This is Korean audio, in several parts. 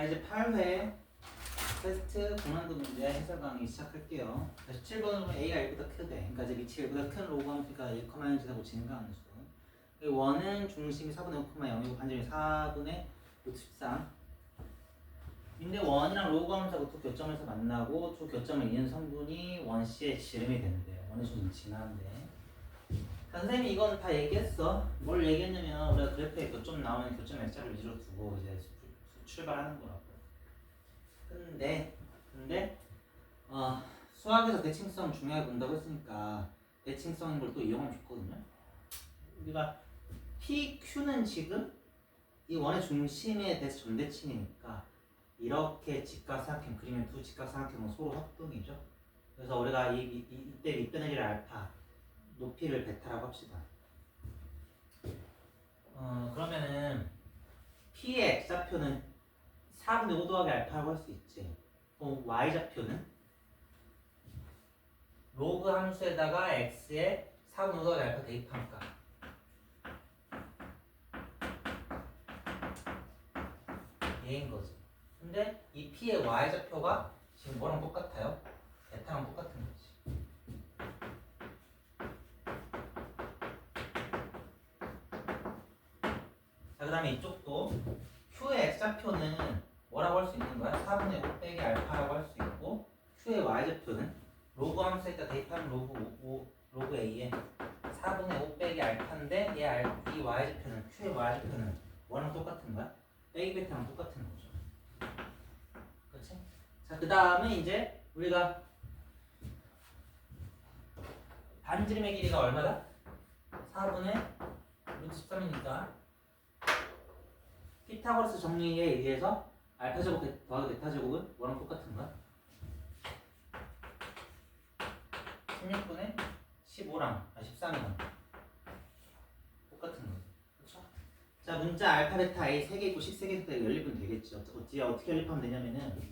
자, 이제 8회 테스트 고난도 문제 해설 강의 시작할게요. 다시 7번으로 A가 1보다 크대. 그러니까 이제 밑이 1보다 큰 로그 함수가 1,1에서 고치는 거 함수. 원은 중심이 4분의 5,0이고 반점이 4분의 루트 13. 근데 원이랑 로그 함수가 두 교점에서 만나고 두 교점을 잇는 성분이 원C의 지름이 된대요. 원이 좀 진한데. 선생님이 이건 다 얘기했어. 뭘 얘기했냐면 우리가 그래프에 교점 나오면 교점 X자를 위주로 두고 이제 출발하는 거라고. 근데 수학에서 대칭성 중요하게 본다고 했으니까 대칭성인 걸 또 이용하면 좋거든요. 우리가 PQ는 지금 이 원의 중심에 대해서 점대칭이니까 이렇게 직각삼각형 그리면 두 직각삼각형은 서로 합동이죠. 그래서 우리가 이때 밑변의 알파 높이를 베타라고 합시다. 그러면은 P의 X좌표는 4분의 5 더하기 알파라고 할 수 있지. Y좌표는 로그 함수에다가 X에 4분의 5 더하기 알파 대입하니까 얘인 거지. 근데 이 P의 Y좌표가 지금 뭐랑 똑같아요? 베타랑 똑같은 거지. 자, 그 다음에 이쪽도 Q의 X좌표는 뭐라고 할 수 있는 거야? 4분의 5 빼기 알파라고 할 수 있고 Q의 Y좌표는 로그 함수에다 대입하면 로그 A에 4분의 5 빼기 알파인데 이 Y좌표는 Q의 Y좌표는 뭐랑 똑같은 거야? 빼기 베타랑 똑같은 거죠. 그렇지? 자, 그 다음에 이제 우리가 반지름의 길이가 얼마다? 4분의 루트 13이니까 피타고라스 정리에 의해서 알파 제곱 더하기 베타 제곱은 뭐랑 똑같은 거야? 16분의 15랑 13이랑 똑같은 거지. 그렇죠? 자, 문자 알파 베타 A 3개 있고 10개 있을 때 연립은 되겠지. 어떻게 연립하면 되냐면은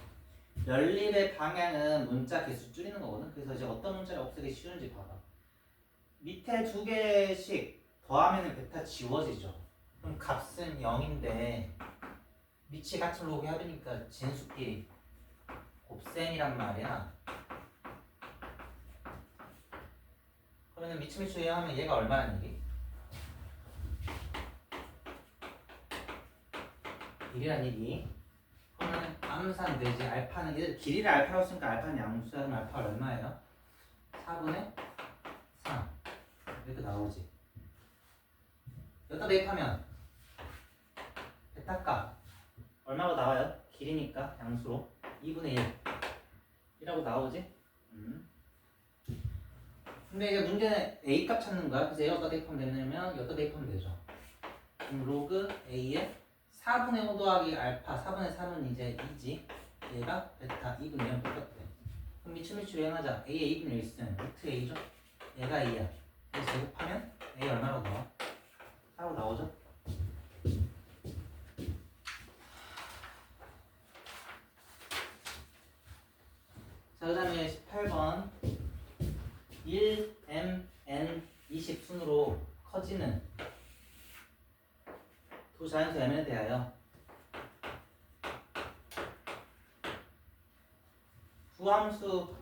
연립의 방향은 문자 개수 줄이는 거거든. 그래서 이제 어떤 문자를 없애기 쉬운지 봐봐. 밑에 2개씩 더하면 베타 지워지죠. 그럼 값은 0인데 밑이 같은 로그 합이니까 진수끼리 곱셈이란 말이야. 그러면 밑이 하면 얘가 얼마란 얘기? 1이란 얘기. 그러면 암산 되지. 알파는 얘들 길이를 알파로 쓰니까 알파는 양수야. 그럼 알파 얼마예요? 4분의 3 이렇게 나오지. 여기다 대입하면 베타값 얼마로 나와요? 길이니까 양수로 2분의 1 이라고 나오지? 근데 이제 문제는 A값 찾는 거야. 그래서 여기다 대입하면 되냐면 여기다 대입하면 되죠. 그럼 로그 A에 4분의 5 더하기 알파 4분의 3은 이제 2지. 얘가 베타 2분의 1은 똑같아. 그럼 밑으로 유행하자. A에 2분의 1 있으면 루트 A죠. 얘가 A야. 그래서 제곱하면 A 얼마로 나와? 4로 나오죠. 자, 그 다음에 18번 1, m, n, 20 순으로 커지는 두 자연수 m에 대하여 두 함수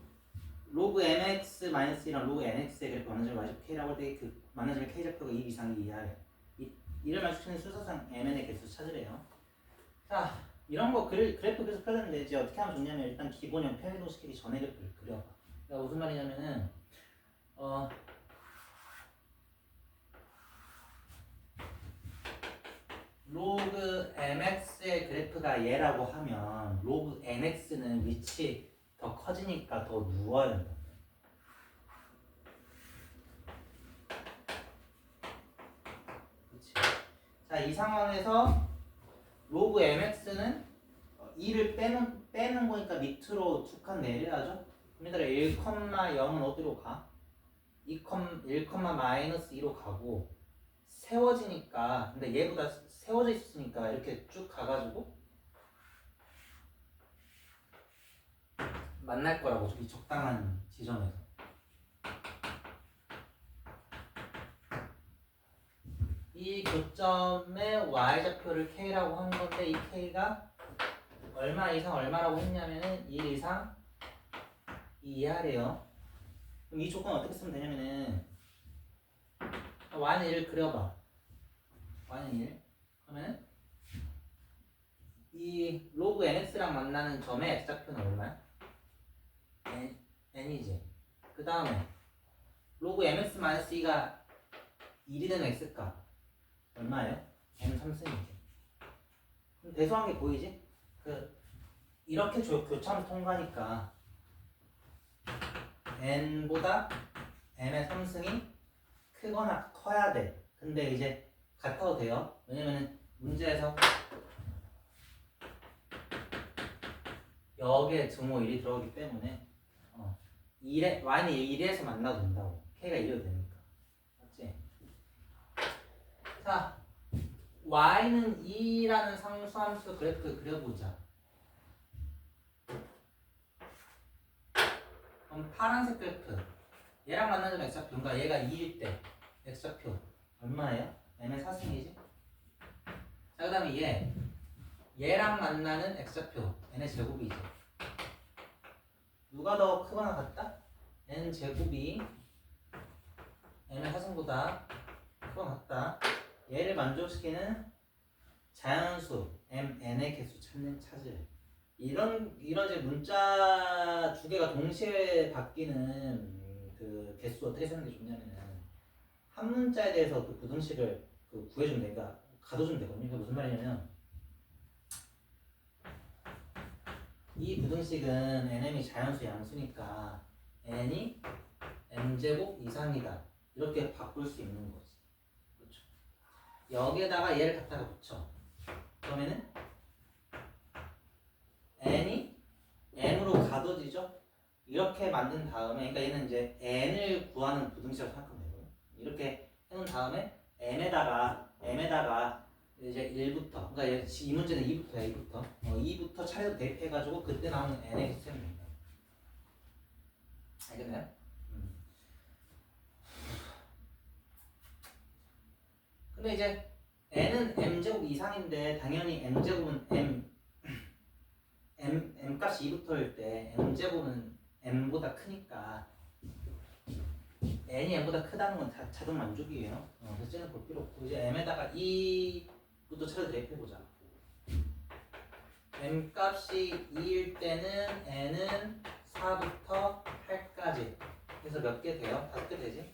로그 mx-1이랑 로그 nx의 그래프 만나점을 y좌표 k라고 할 때 그 만나점의 k좌표가 2 이상이 이하래. 이를 맞추는 순서상 mn의 개수 찾으래요. 자, 이런 거 그래프 계속 펴는데 이제 어떻게 하면 좋냐면 일단 기본형 평행도시키기 전에 그래프를 그려봐. 그러니까 무슨 말이냐면은 로그 mx의 그래프가 얘라고 하면 로그 nx는 위치 더 커지니까 더 누워야 된다. 그렇지. 자, 이 상황에서 로그 mx는 2를 빼는 거니까 밑으로 두 칸 내려야죠. 그러니까 1,0은 어디로 가? 1,-2로 가고 세워지니까 근데 얘보다 세워져 있으니까 이렇게 쭉 가가지고 만날 거라고 이 적당한 지점에서. 이 교점의 y좌표를 k라고 하는 건데 이 k가 얼마 이상 얼마라고 했냐면은 1 이상 2 이하래요. 그럼 이 조건 어떻게 쓰면 되냐면은 y는 1을 그려봐. y는 1. 그러면은 이 로그 nx랑 만나는 점의 x좌표는 얼마야? n이지. 그 다음에 로그 mx-2가 1이 되는 x값 얼마예요? n 3승이지. 그럼 대소한 게 보이지? 이렇게 교차하면서 통과하니까 n보다 m의 3승이 크거나 커야 돼. 근데 이제 같아도 돼요. 왜냐면은 문제에서 여기에 등호 1이 들어가기 때문에 y는 1에서 만나도 된다고. k가 1이 되니까. 맞지? 자, y는 2라는 상수함수 그래프 그려보자. 그럼 파란색 그래프 얘랑 만나는 x좌표, 그러니까 얘가 2일 때 x좌표 얼마예요? m의 4승이지? 자, 그 다음에 얘랑 만나는 x좌표 n의 제곱이지. 누가 더 크거나 같다? n 제곱이 m의 4승보다 크거나 같다. 얘를 만족시키는 자연수 mn의 개수 찾으래. 이런 이제 문자 두 개가 동시에 바뀌는 그 개수 어떻게 쓰는 게 좋냐면은 한 문자에 대해서 그 부등식을 구해주면 되니까 가둬주면 되거든요. 그게 무슨 말이냐면 이 부등식은 nm이 자연수 양수니까 n이 m제곱 이상이다 이렇게 바꿀 수 있는 거지. 그렇죠. 여기에다가 얘를 갖다가 붙여. 그러면은 n이 m으로 가둬지죠. 이렇게 만든 다음에, 그러니까 얘는 이제 n을 구하는 부등식이라고 생각하면 되고요. 이렇게 해놓은 다음에 m에다가 이제 1부터, 그러니까 이 문제는 2부터야. 2부터 차례로 대입해가지고 그때 나오는 n의 개수 세면 된다. 알겠나요? 근데 이제 n은 m제곱 이상인데 당연히 m제곱은 m 값이 2부터일 때 m제곱은 m보다 크니까 n이 m보다 크다는 건 자동 만족이에요. 그래서 쟤는 볼 필요 없고 이제 m에다가 2부터 차례 대입해보자. m 값이 2일 때는 n은 4부터 8까지 그래서 몇 개 돼요? 5개 되지?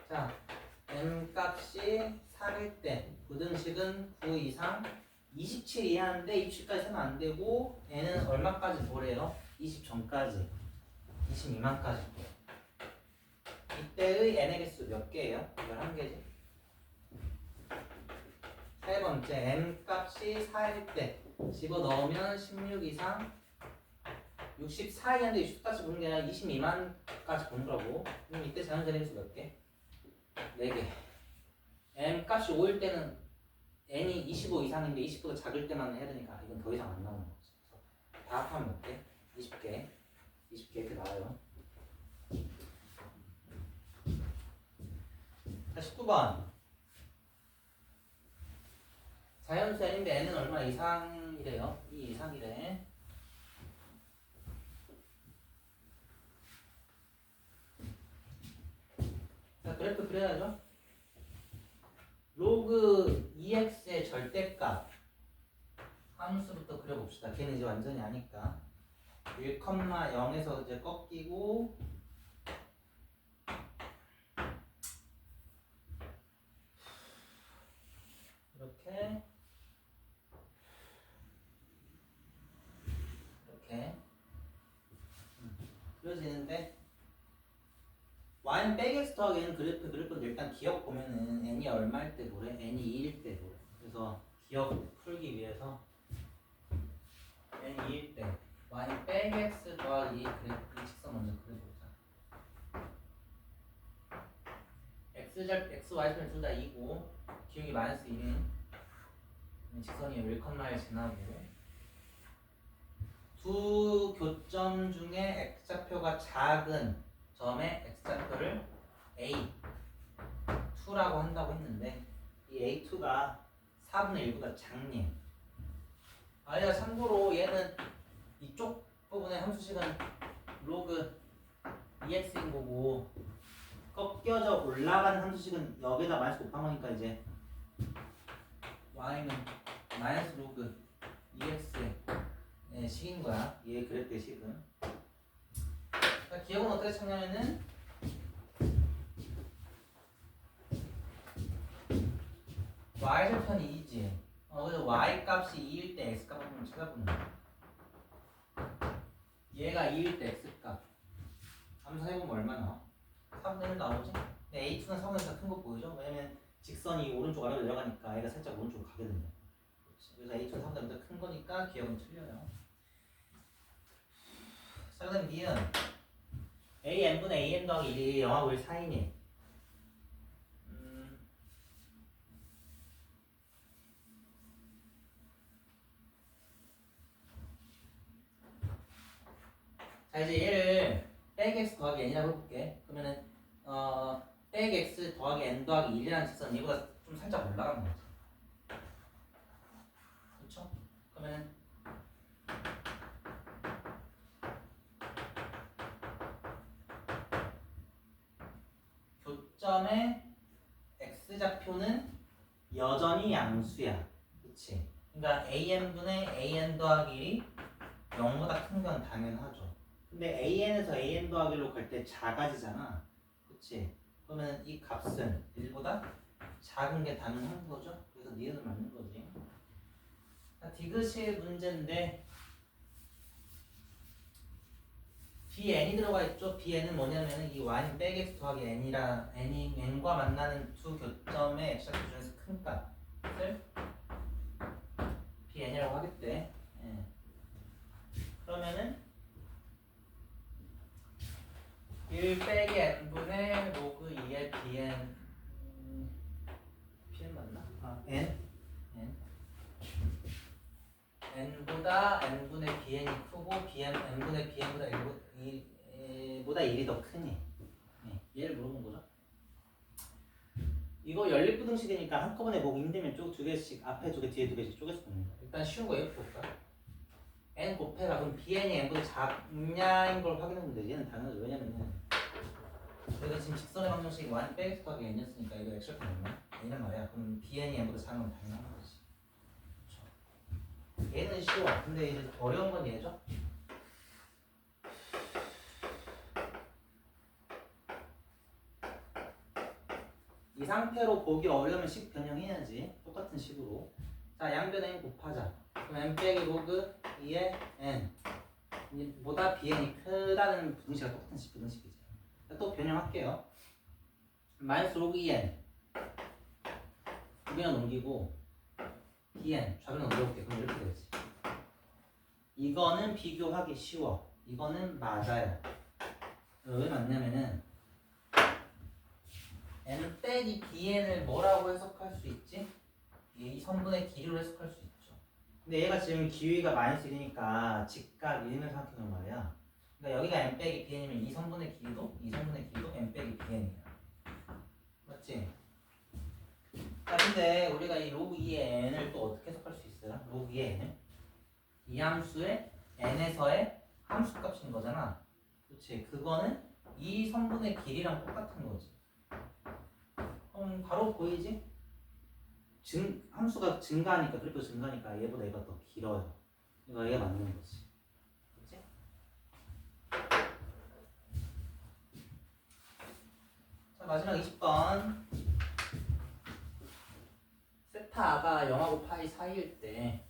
자, m 값이 3일 때 부등식은 9 이상 27 이하인데 27까지 세면 안 되고 n은 얼마까지 보래요? 20 전까지 20 미만까지 보래. 이때의 n의 개수 몇 개예요? 11개지? 세 번째 m 값이 4일 때 집어넣으면 16 이상 64 이하인데 60까지 보는 게 아니라 20 미만까지 보는 거라고. 그럼 이때 자연스러운 개수 몇 개? 4개. m 값이 5일 때는 n이 25 이상인데 20보다 작을 때만 해야 되니까 이건 더 이상 안 나오는 거지. 다 합하면 몇 개? 20개. 20개 이렇게 나와요. 자, 19번. 자연수 n인데 n은 얼마 이상이래요? 2 이상이래. 자, 그래프 그려야죠. 로그 2x의 절대값 함수부터 그려봅시다. 걔는 이제 완전히 아니까 1,0에서 이제 꺾이고 이렇게 그려지는데 y는 백x 더하기 n 그래프는 일단 기억 보면은 n이 얼마일 때 보래? n이 2일 때 보래. 그래서 기억 풀기 위해서 n이 2일 때 y는 백x 더하기 그래프 이 직선 먼저 그려보자. x, y좌표는 둘 다 2고 기울기 마이너스 1인 직선이 1,1 지나고 두 교점 중에 x좌표가 작은 점의 x좌표를 A2라고 한다고 했는데 이 A2가 4분의 1보다 작네. 아니야, 참고로 얘는 이쪽 부분의 함수식은 로그 EX인 거고 꺾여져 올라가는 함수식은 여기다 마이너스 곱한 거니까 이제 Y는 마이너스 로그 EX의 식인 거야. 얘 그랬대 식은. 그러니까 기억은 어떻게 찾냐면은 Y절편이 2지. 그래서 Y 값이 2일 때 X 값 한번 찾아보는 거야. 얘가 2일 때 X 값. 함수해보면 얼마 나와? 3분의 1 나오지? 근데 A2는 3분의 1가 큰 거 보이죠? 왜냐면 직선이 오른쪽 아래로 내려가니까 얘가 살짝 오른쪽으로 가게 된다. 그래서 A2는 3분의 1가 큰 거니까 기억은 틀려요. 자, 그 다음 B는 AN분의 AN 더하기 1이 영하고 1 사이니. 자, 이제 얘를 빼기 x 더하기 n이라고 해볼게. 그러면은 빼기 x 더하기 n 더하기 1이라는 직선이 얘보다 좀 살짝 올라가는 거지. 그렇죠? 그러면은 교점의 x좌표는 여전히 양수야. 그치? 그러니까 an분의 an 더하기 1이 0보다 큰 건 당연하죠. 근데 an에서 an 더하기 1로 갈 때 작아지잖아. 그치? 그러면 이 값은 1보다 작은 게 당연한 거죠. 그래서 니은은 맞는 거지. 디귿의 문제인데 bn이 들어가 있죠. bn은 뭐냐면은 이 y는 빼기 x 더하기 n이라 n과 만나는 두 교점의 x좌표 중에서 큰 값을 bn이라고 하겠대. 예. 그러면은 1 빼기 n분의 로그 2의 bn bn 맞나? n n보다 n분의 bn이 크고 n분의 bn보다 1보다 1이 더 크니? 네, 얘를 물어본 거죠. 이거 연립부등식이니까 한꺼번에 보기 힘들면 쭉 두 개씩 앞에 두 개 뒤에 두 개씩 쪼개서 보는 거야. 일단 쉬운 거 이렇게 볼까? n 곱해라. 그럼 bn이 n보다 작냐인 걸 확인하면 돼. 얘는 당연하죠. 왜냐면은 여기가 지금 직선의 방정식이 y 빼기 더하기 n이었으니까 이거 x좌표 얼마? n이란 말이야. 그럼 bn이 n보다 작은 건 당연한 거지. 얘는 쉬워. 근데 이제 어려운 건 얘죠. 이 상태로 보기 어려우면 식 변형해야지. 똑같은 식으로. 자, 양변 n 곱하자. 그럼 n 빼기 로그 2의 n 보다 bn이 크다는 부등식과 똑같은 부등식이지. 또 변형할게요. 마이너스 로그 2n 우변 옮기고 bn 좌변 옮겨볼게. 그럼 이렇게 되지. 이거는 비교하기 쉬워. 이거는 맞아요. 왜 맞냐면은 n 빼기 bn을 뭐라고 해석할 수 있지? 이 선분의 길이로 해석할 수 있죠. 근데 얘가 지금 기위가 마이너스 1이니까 직각 1이면서 생각해놓은 말이야. 그러니까 여기가 n 빼기 bn이면 이 선분의 길이도 n 빼기 bn이야. 맞지? 자, 근데 우리가 이 로그 2의 n을 또 어떻게 해석할 수 있어요? 로그 2의 n을? 이 함수의 n에서의 함수 값인 거잖아. 그렇지? 그거는 이 선분의 길이랑 똑같은 거지. 바로 보이지? 함수가 증가하니까, 그래프 증가하니까 얘보다 얘가 더 길어요. 이거 얘가 맞는 거지. 그렇지? 자, 마지막 20번. 세타가 0하고 파이 사이일 때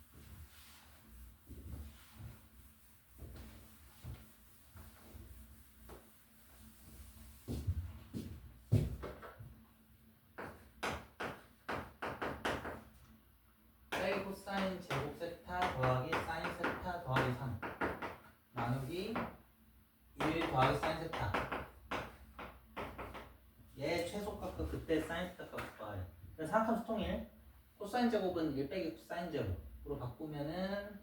코사인 제곱 세타 더하기 사인 세타 더하기 3 나누기 1 더하기 사인 세타. 얘 최소값과 그때 사인 세타 값 구하래. 그래서 삼각함수 통일 코사인 제곱은 1 빼기 코사인 제곱으로 바꾸면은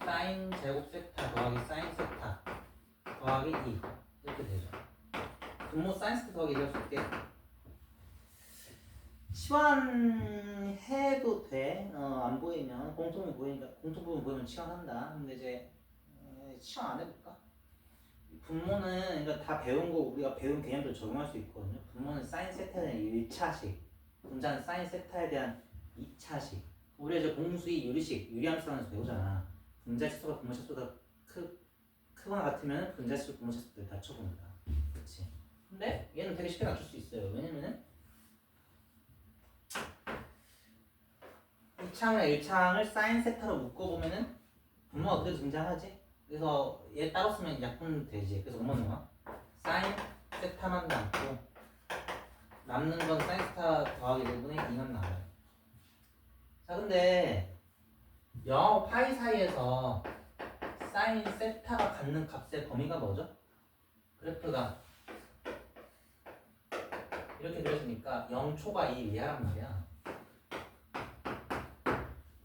사인 제곱 세타 더하기 사인 세타 더하기 2 이렇게 되죠. 분모 사인 세타 더하기 1을 쓸게. 치환해도 돼. 안 보이면 공통부분 보이니까 공통부분 보이면 치환한다. 근데 이제 치환 안 해볼까? 분모는 그러니까 다 배운 거 우리가 배운 개념들 적용할 수 있거든요. 분모는 사인 세타에 대한 1차식, 분자는 사인 세타에 대한 2차식. 우리가 이제 공수위 유리함수라면서 배우잖아. 분자 치수가 분모 치수보다 크거나 같으면 분자 치수 분모 치수를 낮춰본다. 그렇지? 근데 얘는 되게 쉽게 낮출 수 있어요. 왜냐면은 2창을 1창을 사인 세타로 묶어보면은 분모가 그대로 등장하지. 그래서 얘 따로 쓰면 약분 되지. 그래서 뭐뭐 나와? 사인 세타만 남고 남는 건 사인 세타 더하기 1분의 2만 나와요. 자 근데 0, 파이 사이에서 사인 세타가 갖는 값의 범위가 뭐죠? 그래프가 이렇게 그려지니까 0초가 2 이하란 말이야.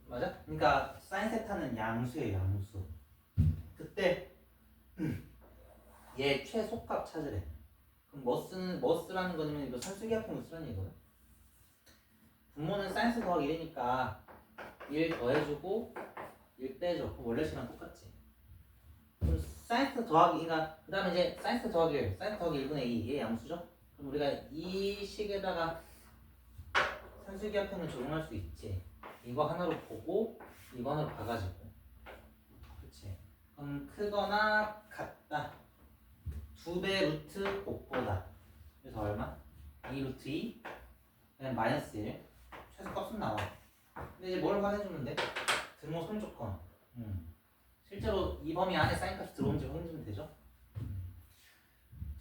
맞아? 그러니까 사인 세타는 양수예요, 양수. 그때 얘 최소값 찾으래. 그럼 뭐 쓰라는 거냐면 이거 산수기 합성을 쓰라는 얘기거든. 분모는 사인스 더하기 1이니까 1 더해주고 1 빼줘. 그럼 원래 식이랑 똑같지. 그럼 사인스 더하기 그러니까 그 다음에 이제 사인스 더하기 1, 사인스 더하기 1분의 2 얘 양수죠? 그럼 우리가 이 식에다가 산수기 합성을 적용할 수 있지. 이거 하나로 보고 이거 하나로 봐가지고. 그치? 그럼 크거나 같다. 2배 루트 곱보다. 그래서 얼마? 2 루트 2 그냥 마이너스 1 최소값은 나와. 근데 이제 뭘 확인해주면 돼? 등호 손조건. 실제로 이 범위 안에 사인값이 들어오는지 확인해주면 되죠.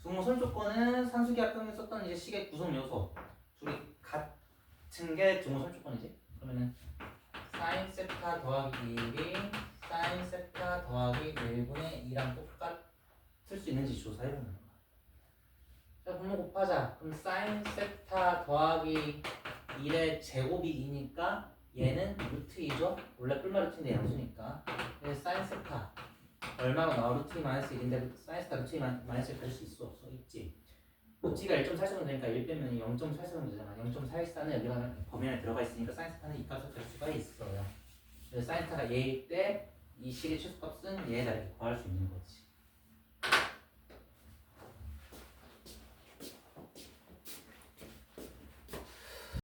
등호 손조건은 산수기 합성에 썼던 이제 식의 구성 요소 둘이 같은 게 등호 손조건이지. 그러면은 사인 세타 더하기 1이 사인 세타 더하기 1분의 2랑 똑같을 수 있는지 조사해보는 거야. 자, 분모 곱하자. 그럼 사인 세타 더하기 1의 제곱이 2니까 얘는 루트 2죠? 원래 뿔마 루트인데 양수니까. 그래서 사인 세타 얼마가 나와? 루트 2 마이너스 1인데 사인 세타 루트 2 마이너스 1 가질 수 있어? 없어? 있지. 루트가 1.4 되니까 1 빼면 0.4 되잖아. 0.414는 여기가 범위 안에 들어가 있으니까 사인 세타는 이 값을 가질 수가 있어요. 그래서 사인 세타가 얘일 때 이 식의 최소값은 얘에다 이렇게 구할 수 있는 거지.